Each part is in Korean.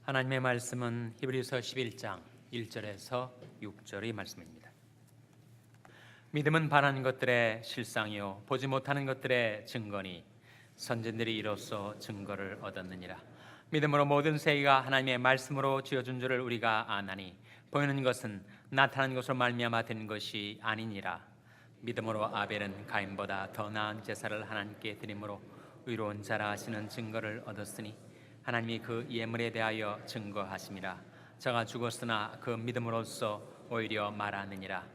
하나님의 말씀은 히브리서 11장 1절에서 6절의 말씀입니다. 믿음은 바라는 것들의 실상이요 보지 못하는 것들의 증거니 선진들이 이로써 증거를 얻었느니라. 믿음으로 모든 세계가 하나님의 말씀으로 지어준 줄을 우리가 아나니 보이는 것은 나타난 것으로 말미암아 된 것이 아니니라. 믿음으로 아벨은 가인보다 더 나은 제사를 하나님께 드림으로 의로운 자라 하시는 증거를 얻었으니 하나님이 그 예물에 대하여 증거하심이라. 저가 죽었으나 그 믿음으로써 오히려 말하느니라.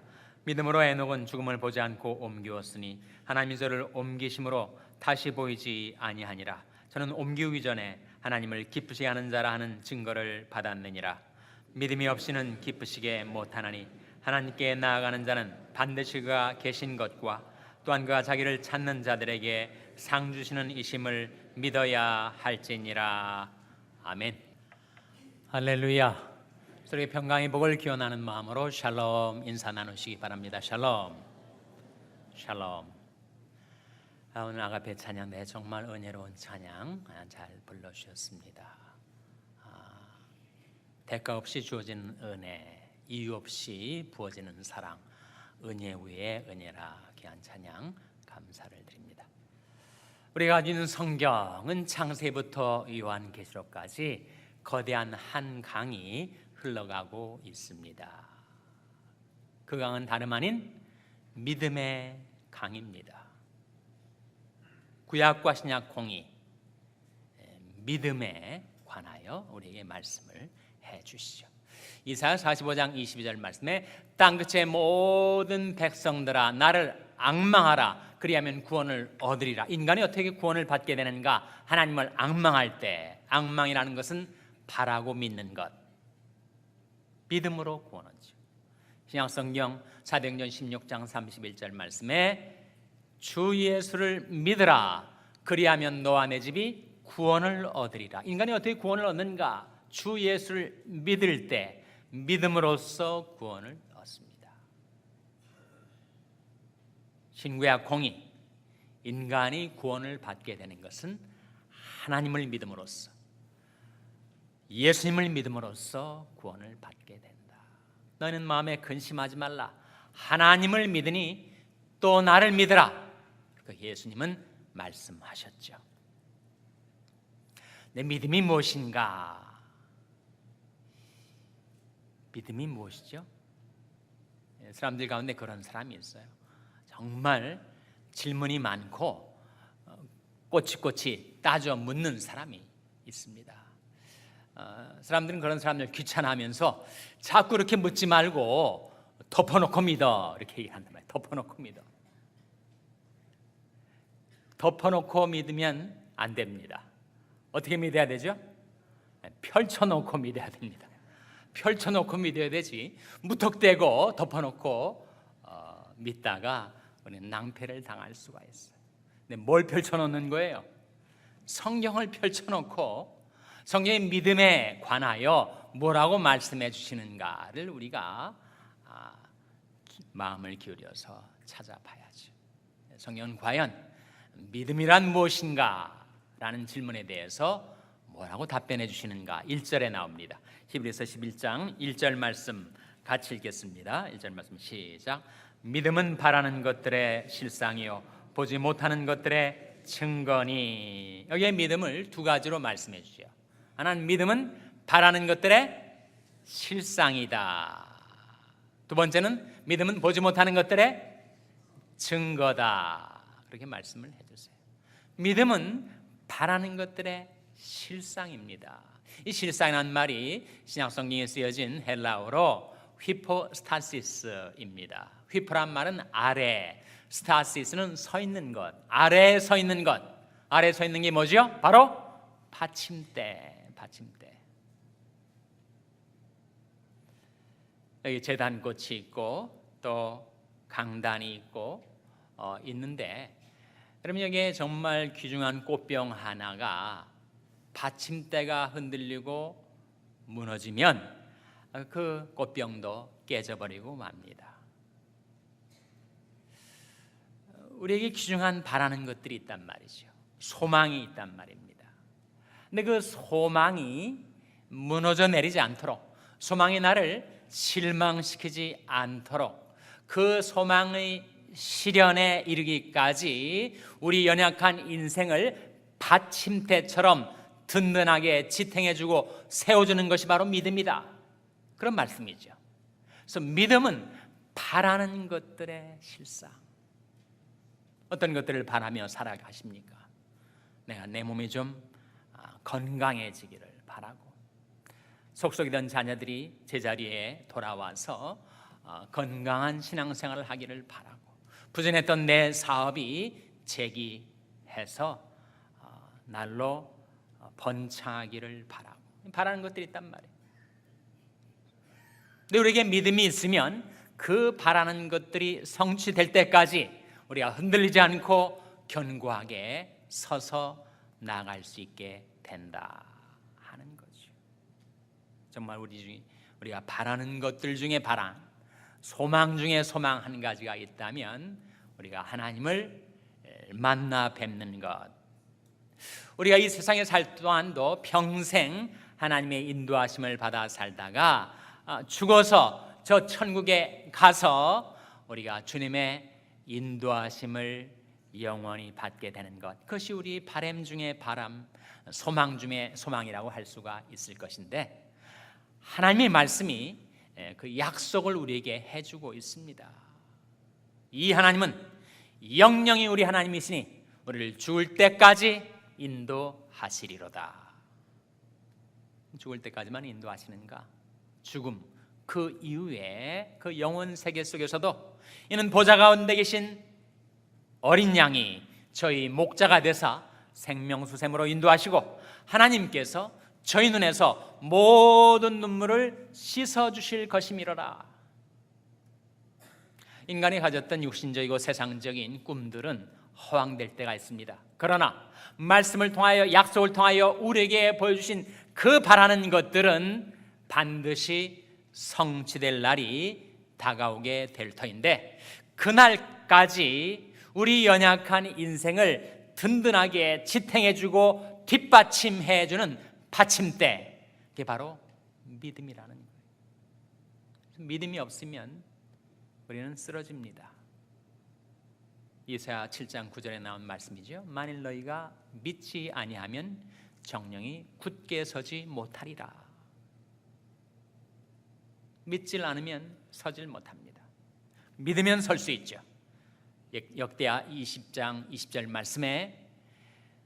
믿음으로 에녹은 죽음을 보지 않고 옮기었으니 하나님이 저를 옮기심으로 다시 보이지 아니하니라. 저는 옮기기 전에 하나님을 기쁘시게 하는 자라 하는 증거를 받았느니라. 믿음이 없이는 기쁘시게 못하나니 하나님께 나아가는 자는 반드시 그가 계신 것과 또한 그가 자기를 찾는 자들에게 상 주시는 이심을 믿어야 할지니라. 아멘. 할렐루야. 서로의 평강의 복을 기원하는 마음으로 샬롬 인사 나누시기 바랍니다. 샬롬. 샬롬. 오늘 아가페 찬양 정말 은혜로운 찬양 잘 불러주셨습니다. 대가 없이 주어지는 은혜, 이유 없이 부어지는 사랑, 은혜 위에 은혜라 귀한 찬양 감사를 드립니다. 우리가 가지고 있는 성경은 창세부터 요한계시록까지 거대한 한 강이 흘러가고 있습니다. 그 강은 다름 아닌 믿음의 강입니다. 구약과 신약 공이 믿음에 관하여 우리에게 말씀을 해주시죠. 이사야 45장 22절 말씀에 땅끝의 모든 백성들아 나를 앙망하라 그리하면 구원을 얻으리라. 인간이 어떻게 구원을 받게 되는가? 하나님을 앙망할 때, 앙망이라는 것은 바라고 믿는 것, 믿음으로 구원 얻죠. 신약성경 사도행전 16장 31절 말씀에 주 예수를 믿으라 그리하면 너와 내 집이 구원을 얻으리라. 인간이 어떻게 구원을 얻는가? 주 예수를 믿을 때 믿음으로써 구원을 얻습니다. 신구약 공의 인간이 구원을 받게 되는 것은 하나님을 믿음으로써, 예수님을 믿음으로써 구원을 받게 된다. 너희는 마음에 근심하지 말라. 하나님을 믿으니 또 나를 믿으라. 그 예수님은 말씀하셨죠. 내 믿음이 무엇인가? 믿음이 무엇이죠? 사람들 가운데 그런 사람이 있어요. 정말 질문이 많고 꼬치꼬치 따져 묻는 사람이 있습니다. 사람들은 그런 사람들 귀찮아하면서 자꾸 이렇게 묻지 말고 덮어놓고 믿어 이렇게 얘기한단 말이에요. 덮어놓고 믿어. 덮어놓고 믿으면 안 됩니다. 어떻게 믿어야 되죠? 펼쳐놓고 믿어야 됩니다. 펼쳐놓고 믿어야 되지 무턱대고 덮어놓고 믿다가 우리는 낭패를 당할 수가 있어요. 근데 뭘 펼쳐놓는 거예요? 성경을 펼쳐놓고 성경의 믿음에 관하여 뭐라고 말씀해 주시는가를 우리가 마음을 기울여서 찾아봐야죠. 성경은 과연 믿음이란 무엇인가? 라는 질문에 대해서 뭐라고 답변해 주시는가? 1절에 나옵니다. 히브리서 11장 1절 말씀 같이 읽겠습니다. 1절 말씀 시작. 믿음은 바라는 것들의 실상이요 보지 못하는 것들의 증거니. 여기에 믿음을 두 가지로 말씀해 주죠. 하나는 믿음은 바라는 것들의 실상이다. 두 번째는 믿음은 보지 못하는 것들의 증거다. 그렇게 말씀을 해주세요. 믿음은 바라는 것들의 실상입니다. 이 실상이라는 말이 신약성경에 쓰여진 헬라어로 휘포스타시스입니다. 휘포란 말은 아래, 스타시스는 서 있는 것, 아래에 서 있는 것. 아래에 서 있는 게 뭐죠? 바로 받침대, 받침대. 여기 제단꽃이 있고 또 강단이 있고 있는데 여러분 여기에 정말 귀중한 꽃병 하나가 받침대가 흔들리고 무너지면 그 꽃병도 깨져버리고 맙니다. 우리에게 귀중한 바라는 것들이 있단 말이죠. 소망이 있단 말입니다. 근데 그 소망이 무너져 내리지 않도록, 소망이 나를 실망시키지 않도록 그 소망의 실현에 이르기까지 우리 연약한 인생을 받침대처럼 든든하게 지탱해주고 세워주는 것이 바로 믿음이다, 그런 말씀이죠. 그래서 믿음은 바라는 것들의 실상. 어떤 것들을 바라며 살아가십니까? 내가 내 몸이 좀 건강해지기를 바라고, 속속이던 자녀들이 제자리에 돌아와서 건강한 신앙생활을 하기를 바라고, 부진했던 내 사업이 재기해서 날로 번창하기를 바라고, 바라는 것들이 있단 말이에요. 근데 우리에게 믿음이 있으면 그 바라는 것들이 성취될 때까지 우리가 흔들리지 않고 견고하게 서서 나아갈 수 있게 된다 하는 거죠. 정말 우리가 바라는 것들 중에 바람, 소망 중에 소망 한 가지가 있다면 우리가 하나님을 만나 뵙는 것. 우리가 이 세상에 살 동안도 평생 하나님의 인도하심을 받아 살다가 죽어서 저 천국에 가서 우리가 주님의 인도하심을 영원히 받게 되는 것, 그것이 우리 바람 중에 바람, 소망 중에 소망이라고 할 수가 있을 것인데, 하나님의 말씀이 그 약속을 우리에게 해주고 있습니다. 이 하나님은 영영이 우리 하나님이시니 우리를 죽을 때까지 인도하시리로다. 죽을 때까지만 인도하시는가? 죽음 그 이후에 그 영원 세계 속에서도 이는 보좌 가운데 계신 어린 양이 저희 목자가 되사 생명수샘으로 인도하시고, 하나님께서 저희 눈에서 모든 눈물을 씻어주실 것이미로라. 인간이 가졌던 육신적이고 세상적인 꿈들은 허황될 때가 있습니다. 그러나 말씀을 통하여, 약속을 통하여 우리에게 보여주신 그 바라는 것들은 반드시 성취될 날이 다가오게 될 터인데, 그날까지 우리 연약한 인생을 든든하게 지탱해주고 뒷받침해주는 받침대, 그게 바로 믿음이라는 거예요. 믿음이 없으면 우리는 쓰러집니다. 이사야 7장 9절에 나온 말씀이죠. 만일 너희가 믿지 아니하면 정령이 굳게 서지 못하리라. 믿질 않으면 서질 못합니다. 믿으면 설 수 있죠. 역대하 20장 20절 말씀에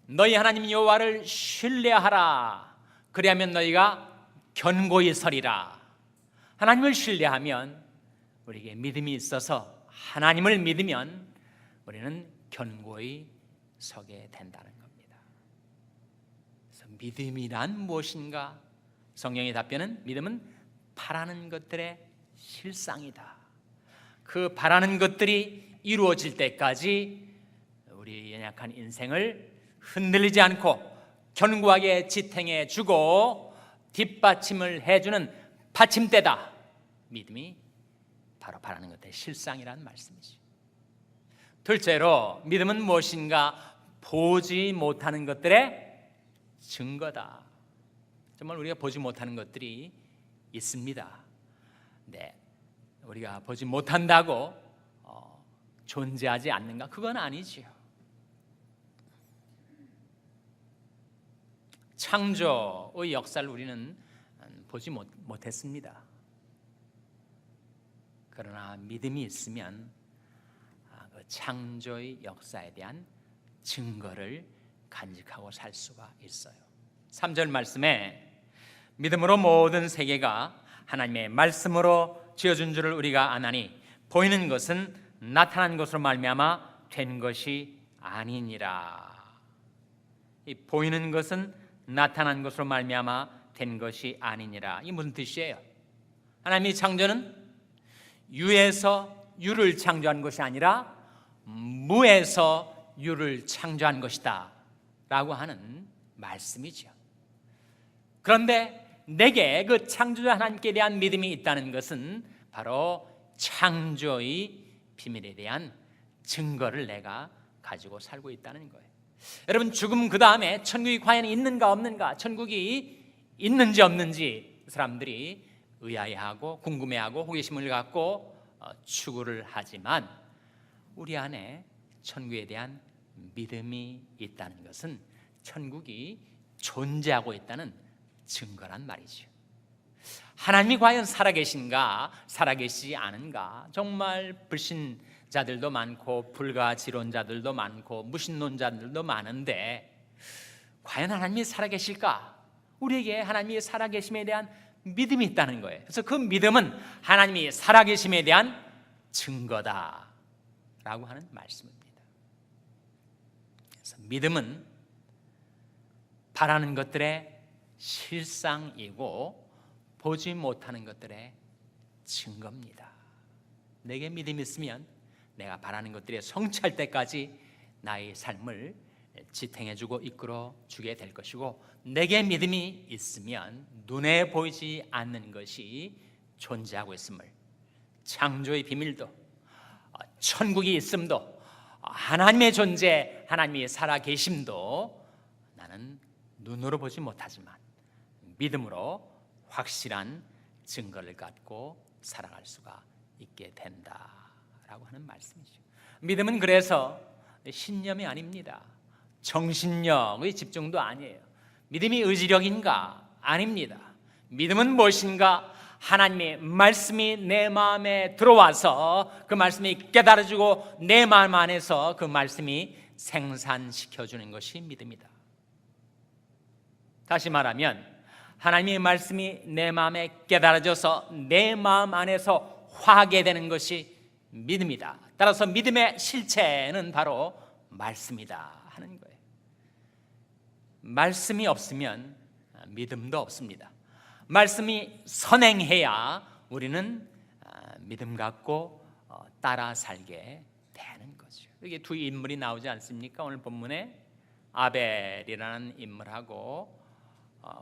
너희 하나님 여호와를 신뢰하라. 그리하면 너희가 견고히 서리라. 하나님을 신뢰하면, 우리에게 믿음이 있어서 하나님을 믿으면 우리는 견고히 서게 된다는 겁니다. 그래서 믿음이란 무엇인가? 성경의 답변은 믿음은 바라는 것들의 실상이다. 그 바라는 것들이 이루어질 때까지 우리 연약한 인생을 흔들리지 않고 견고하게 지탱해 주고 뒷받침을 해주는 받침대다. 믿음이 바로 바라는 것들의 실상이라는 말씀이지. 둘째로 믿음은 무엇인가? 보지 못하는 것들의 증거다. 정말 우리가 보지 못하는 것들이 있습니다. 네, 우리가 보지 못한다고 존재하지 않는가? 그건 아니지요. 창조의 역사를 우리는 보지 못했습니다. 그러나 믿음이 있으면 그 창조의 역사에 대한 증거를 간직하고 살 수가 있어요. 3절 말씀에 믿음으로 모든 세계가 하나님의 말씀으로 지어준 줄을 우리가 아나니 보이는 것은 나타난 것으로 말미암아 된 것이 아니니라. 이 보이는 것은 나타난 것으로 말미암아 된 것이 아니니라. 이게 무슨 뜻이에요? 하나님의 창조는 유에서 유를 창조한 것이 아니라 무에서 유를 창조한 것이다 라고 하는 말씀이죠. 그런데 내게 그 창조자 하나님께 대한 믿음이 있다는 것은 바로 창조의 비밀에 대한 증거를 내가 가지고 살고 있다는 거예요. 여러분, 죽음 그 다음에 천국이 과연 있는가 없는가? 천국이 있는지 없는지 사람들이 의아해하고 궁금해하고 호기심을 갖고 추구를 하지만 우리 안에 천국에 대한 믿음이 있다는 것은 천국이 존재하고 있다는 증거란 말이죠. 하나님이 과연 살아계신가 살아계시지 않은가, 정말 불신자들도 많고 불가지론자들도 많고 무신론자들도 많은데 과연 하나님이 살아계실까? 우리에게 하나님이 살아계심에 대한 믿음이 있다는 거예요. 그래서 그 믿음은 하나님이 살아계심에 대한 증거다라고 하는 말씀입니다. 그래서 믿음은 바라는 것들의 실상이고 보지 못하는 것들의 증거입니다. 내게 믿음이 있으면 내가 바라는 것들이 성취할 때까지 나의 삶을 지탱해주고 이끌어주게 될 것이고, 내게 믿음이 있으면 눈에 보이지 않는 것이 존재하고 있음을, 창조의 비밀도, 천국이 있음도, 하나님의 존재, 하나님이 살아계심도 나는 눈으로 보지 못하지만 믿음으로 확실한 증거를 갖고 살아갈 수가 있게 된다라고 하는 말씀이죠. 믿음은 그래서 신념이 아닙니다. 정신력의 집중도 아니에요. 믿음이 의지력인가? 아닙니다. 믿음은 무엇인가? 하나님의 말씀이 내 마음에 들어와서 그 말씀이 깨달아지고 내 마음 안에서 그 말씀이 생산시켜주는 것이 믿음이다. 다시 말하면 하나님의 말씀이 내 마음에 깨달아져서 내 마음 안에서 화하게 되는 것이 믿음이다. 따라서 믿음의 실체는 바로 말씀이다 하는 거예요. 말씀이 없으면 믿음도 없습니다. 말씀이 선행해야 우리는 믿음 갖고 따라 살게 되는 거죠. 여기 두 인물이 나오지 않습니까? 오늘 본문에 아벨이라는 인물하고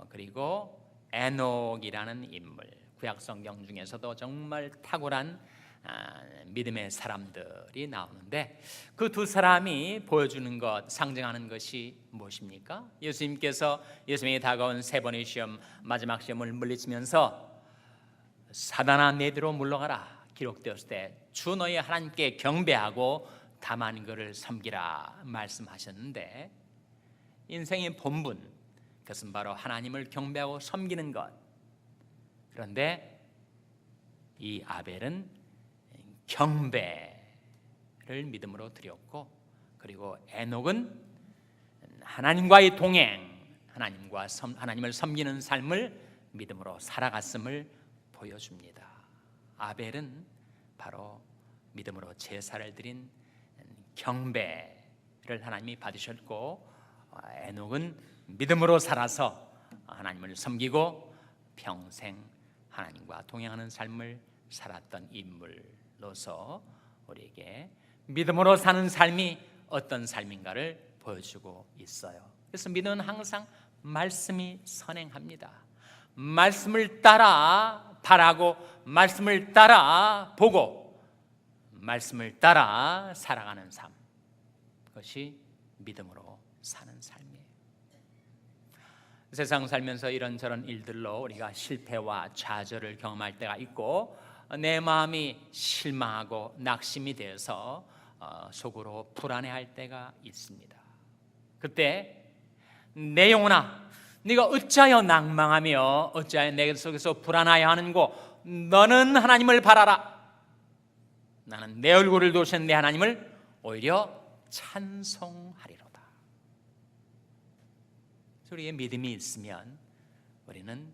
그리고 에녹이라는 인물, 구약 성경 중에서도 정말 탁월한 믿음의 사람들이 나오는데 그 두 사람이 보여주는 것, 상징하는 것이 무엇입니까? 예수님께서 예수님이 다가온 세 번의 시험, 마지막 시험을 물리치면서 사단아 내뒤로 물러가라 기록되었을 때 주 너희 하나님께 경배하고 다만 그를 섬기라 말씀하셨는데, 인생의 본분, 그것은 바로 하나님을 경배하고 섬기는 것. 그런데 이 아벨은 경배를 믿음으로 드렸고, 그리고 에녹은 하나님과의 동행, 하나님을 섬기는 삶을 믿음으로 살아갔음을 보여줍니다. 아벨은 바로 믿음으로 제사를 드린 경배를 하나님이 받으셨고, 에녹은 믿음으로 살아서 하나님을 섬기고 평생 하나님과 동행하는 삶을 살았던 인물로서 우리에게 믿음으로 사는 삶이 어떤 삶인가를 보여주고 있어요. 그래서 믿음은 항상 말씀이 선행합니다. 말씀을 따라 바라고 말씀을 따라 보고 말씀을 따라 살아가는 삶, 그것이 믿음으로 사는 삶이에요. 세상 살면서 이런저런 일들로 우리가 실패와 좌절을 경험할 때가 있고 내 마음이 실망하고 낙심이 되어서 속으로 불안해할 때가 있습니다. 그때 내 영혼아, 네가 어찌하여 낭망하며 어찌하여 내 속에서 불안하여 하는고, 너는 하나님을 바라라. 나는 내 얼굴을 도우신 내 하나님을 오히려 찬송하리로다. 우리의 믿음이 있으면 우리는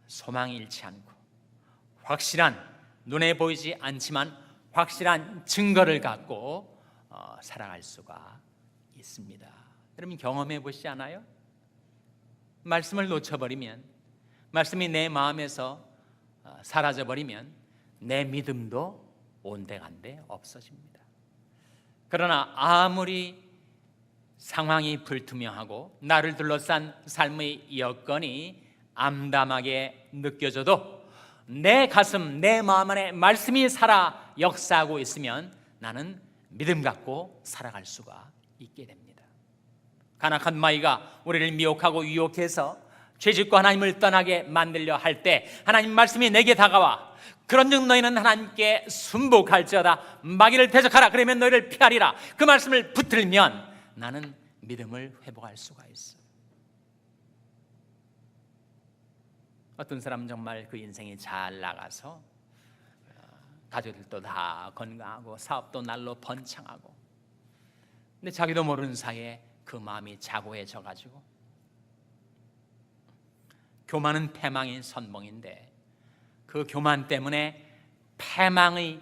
소망이 잃지 않고 확실한, 눈에 보이지 않지만 확실한 증거를 갖고 살아갈 수가 있습니다. 여러분 경험해 보시지 않아요? 말씀을 놓쳐버리면, 말씀이 내 마음에서 사라져버리면 내 믿음도 온데간데 없어집니다. 그러나 아무리 상황이 불투명하고 나를 둘러싼 삶의 여건이 암담하게 느껴져도 내 가슴, 내 마음 안에 말씀이 살아 역사하고 있으면 나는 믿음 갖고 살아갈 수가 있게 됩니다. 간악한 마귀가 우리를 미혹하고 유혹해서 죄짓고 하나님을 떠나게 만들려 할 때 하나님 말씀이 내게 다가와 그런즉 너희는 하나님께 순복할지어다 마귀를 대적하라 그러면 너희를 피하리라 그 말씀을 붙들면 나는 믿음을 회복할 수가 있어. 어떤 사람은 정말 그 인생이 잘 나가서 가족들도 다 건강하고 사업도 날로 번창하고, 근데 자기도 모르는 사이에 그 마음이 자고해져 가지고 교만은 패망의 선봉인데 그 교만 때문에 패망의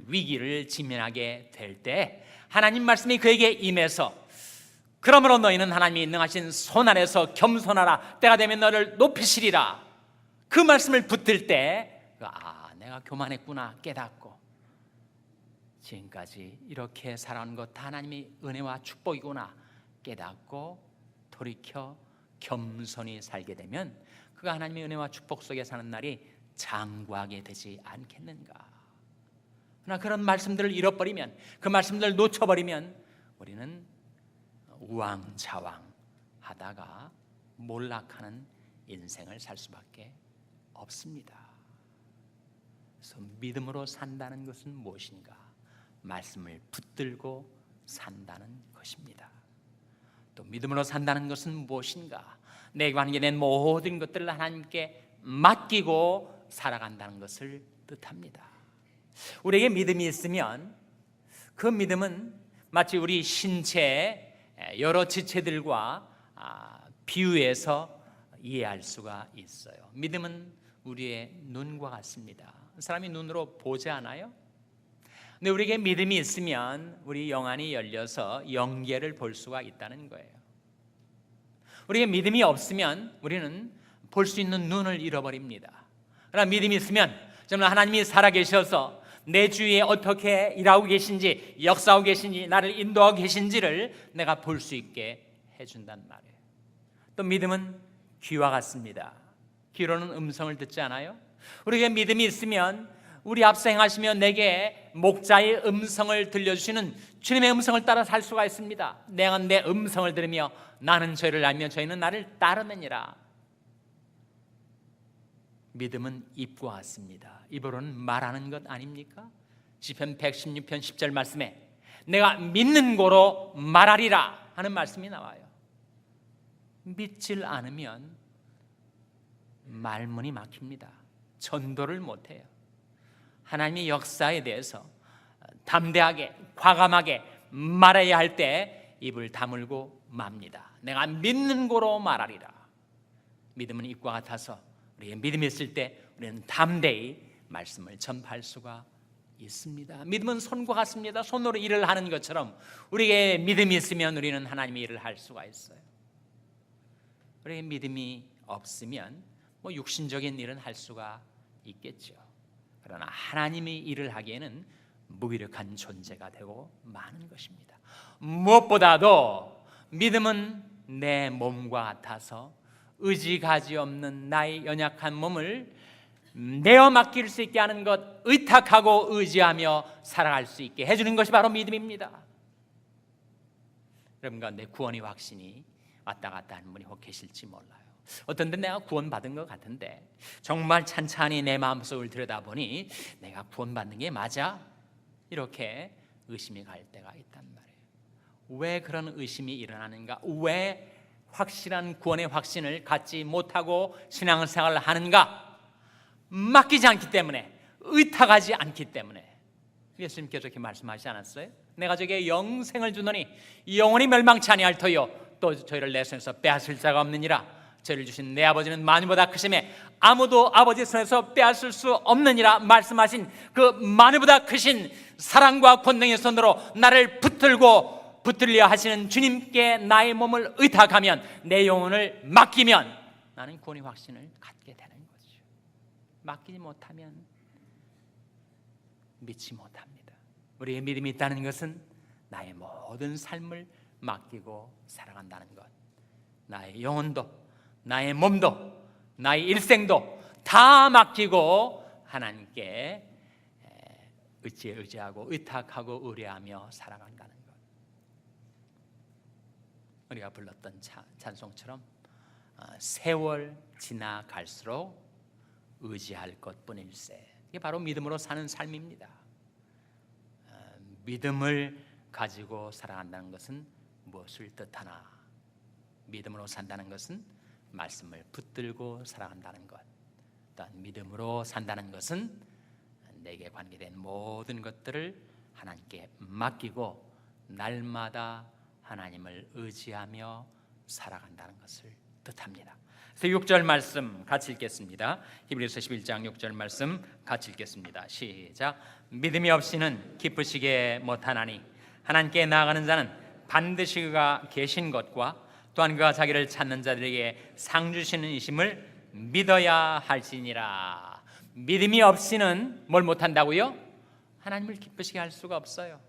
위기를 직면하게 될 때 하나님 말씀이 그에게 임해서 그러므로 너희는 하나님이 능하신 손 아래서 겸손하라 때가 되면 너를 높이시리라 그 말씀을 붙들 때 내가 교만했구나 깨닫고 지금까지 이렇게 살아온 것 다 하나님의 은혜와 축복이구나 깨닫고 돌이켜 겸손히 살게 되면 그가 하나님의 은혜와 축복 속에 사는 날이 장구하게 되지 않겠는가. 그러나 그런 말씀들을 잃어버리면, 그 말씀들을 놓쳐버리면 우리는 우왕좌왕 하다가 몰락하는 인생을 살 수밖에 없습니다. 그래서 믿음으로 산다는 것은 무엇인가? 말씀을 붙들고 산다는 것입니다. 또 믿음으로 산다는 것은 무엇인가? 내 관계된 모든 것들을 하나님께 맡기고 살아간다는 것을 뜻합니다. 우리에게 믿음이 있으면 그 믿음은 마치 우리 신체의 여러 지체들과 비유해서 이해할 수가 있어요. 믿음은 우리의 눈과 같습니다. 사람이 눈으로 보지 않아요? 근데 우리에게 믿음이 있으면 우리 영안이 열려서 영계를 볼 수가 있다는 거예요. 우리에게 믿음이 없으면 우리는 볼 수 있는 눈을 잃어버립니다. 그러나 믿음이 있으면 정말 하나님이 살아계셔서 내 주위에 어떻게 일하고 계신지, 역사하고 계신지, 나를 인도하고 계신지를 내가 볼 수 있게 해준단 말이에요. 또 믿음은 귀와 같습니다. 귀로는 음성을 듣지 않아요? 우리에게 믿음이 있으면 우리 앞서 행하시며 내게 목자의 음성을 들려주시는 주님의 음성을 따라 살 수가 있습니다. 내가 내 음성을 들으며 나는 저희를 알며 저희는 나를 따르느니라. 믿음은 입과 같습니다. 입으로는 말하는 것 아닙니까? 시편 116편 10절 말씀에 내가 믿는 고로 말하리라 하는 말씀이 나와요. 믿질 않으면 말문이 막힙니다. 전도를 못해요. 하나님의 역사에 대해서 담대하게 과감하게 말해야 할 때 입을 다물고 맙니다. 내가 믿는 고로 말하리라. 믿음은 입과 같아서 우리의 믿음이 있을 때 우리는 담대히 말씀을 전파할 수가 있습니다. 믿음은 손과 같습니다. 손으로 일을 하는 것처럼 우리에게 믿음이 있으면 우리는 하나님의 일을 할 수가 있어요. 우리에게 믿음이 없으면 육신적인 일은 할 수가 있겠죠. 그러나 하나님의 일을 하기에는 무기력한 존재가 되고 마는 것입니다. 무엇보다도 믿음은 내 몸과 같아서 의지가지 없는 나의 연약한 몸을 내어 맡길 수 있게 하는 것, 의탁하고 의지하며 살아갈 수 있게 해주는 것이 바로 믿음입니다. 여러분 가운데 구원의 확신이 왔다 갔다 하는 분이 혹 계실지 몰라요. 어떤 때 내가 구원받은 것 같은데 정말 찬찬히 내 마음속을 들여다보니 내가 구원받는 게 맞아? 이렇게 의심이 갈 때가 있단 말이에요. 왜 그런 의심이 일어나는가? 왜 확실한 구원의 확신을 갖지 못하고 신앙생활을 하는가? 맡기지 않기 때문에, 의탁하지 않기 때문에. 예수님께서 이렇게 말씀하시지 않았어요? 내가 저에게 영생을 주노니 영원히 멸망치 아니할 터요 또 저희를 내 손에서 빼앗을 자가 없느니라. 저를 주신 내 아버지는 만유보다 크심에 아무도 아버지 손에서 빼앗을 수 없느니라 말씀하신 그 만유보다 크신 사랑과 권능의 손으로 나를 붙들려 하시는 주님께 나의 몸을 의탁하면, 내 영혼을 맡기면 나는 구원의 확신을 갖게 되는 거죠. 맡기지 못하면 믿지 못합니다. 우리의 믿음이 있다는 것은 나의 모든 삶을 맡기고 살아간다는 것, 나의 영혼도 나의 몸도 나의 일생도 다 맡기고 하나님께 의지하고 의탁하고 의뢰하며 살아간다는 것. 우리가 불렀던 찬송처럼 세월 지나갈수록 의지할 것뿐일세. 이게 바로 믿음으로 사는 삶입니다. 믿음을 가지고 살아간다는 것은 무엇을 뜻하나? 믿음으로 산다는 것은 말씀을 붙들고 살아간다는 것. 또한 믿음으로 산다는 것은 내게 관계된 모든 것들을 하나님께 맡기고 날마다 하나님을 의지하며 살아간다는 것을 뜻합니다. 그래서 6절 말씀 같이 읽겠습니다. 히브리서 11장 6절 말씀 같이 읽겠습니다. 시작. 믿음이 없이는 기쁘시게 못하나니 하나님께 나아가는 자는 반드시 그가 계신 것과 또한 그가 자기를 찾는 자들에게 상 주시는 이심을 믿어야 할지니라. 믿음이 없이는 뭘 못한다고요? 하나님을 기쁘시게 할 수가 없어요.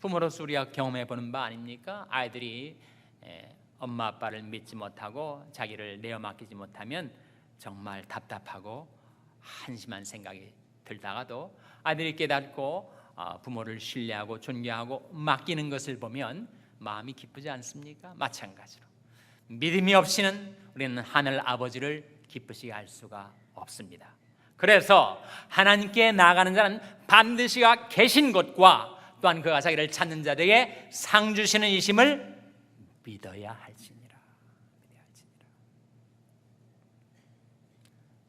부모로서 우리가 경험해 보는 바 아닙니까? 아이들이 엄마 아빠를 믿지 못하고 자기를 내어 맡기지 못하면 정말 답답하고 한심한 생각이 들다가도 아이들이 깨닫고 부모를 신뢰하고 존경하고 맡기는 것을 보면 마음이 기쁘지 않습니까? 마찬가지로 믿음이 없이는 우리는 하늘 아버지를 기쁘시게 할 수가 없습니다. 그래서 하나님께 나아가는 자는 반드시 그가 계신 것과 또한 그가 자기를 찾는 자들에게 상 주시는 이심을 믿어야 할지니라.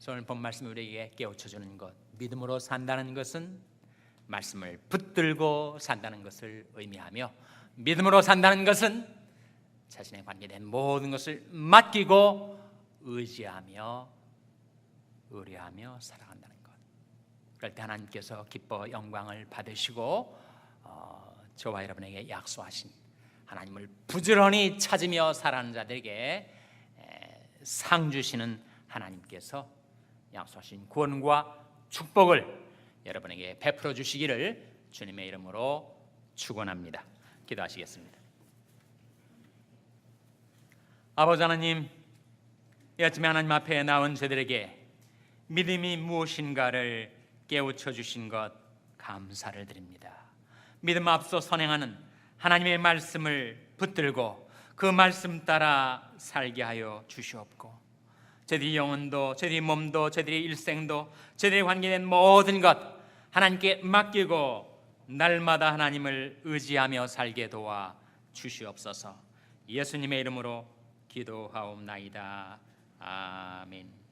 오늘 본 말씀이 우리에게 깨우쳐주는 것, 믿음으로 산다는 것은 말씀을 붙들고 산다는 것을 의미하며, 믿음으로 산다는 것은 자신에 관계된 모든 것을 맡기고 의지하며 의뢰하며 살아간다는 것. 그럴 때 하나님께서 기뻐 영광을 받으시고 저와 여러분에게 약속하신 하나님을 부지런히 찾으며 살아가는 자들에게 상 주시는 하나님께서 약속하신 구원과 축복을 여러분에게 베풀어 주시기를 주님의 이름으로 축원합니다. 기도하시겠습니다. 아버지 하나님, 이 아침에 하나님 앞에 나온 저들에게 믿음이 무엇인가를 깨우쳐 주신 것 감사를 드립니다. 믿음 앞서 선행하는 하나님의 말씀을 붙들고 그 말씀 따라 살게 하여 주시옵고, 저들이 영혼도 저들이 몸도 저들이 일생도 저들이 관계된 모든 것 하나님께 맡기고 날마다 하나님을 의지하며 살게 도와 주시옵소서. 예수님의 이름으로 기도하옵나이다. 아멘.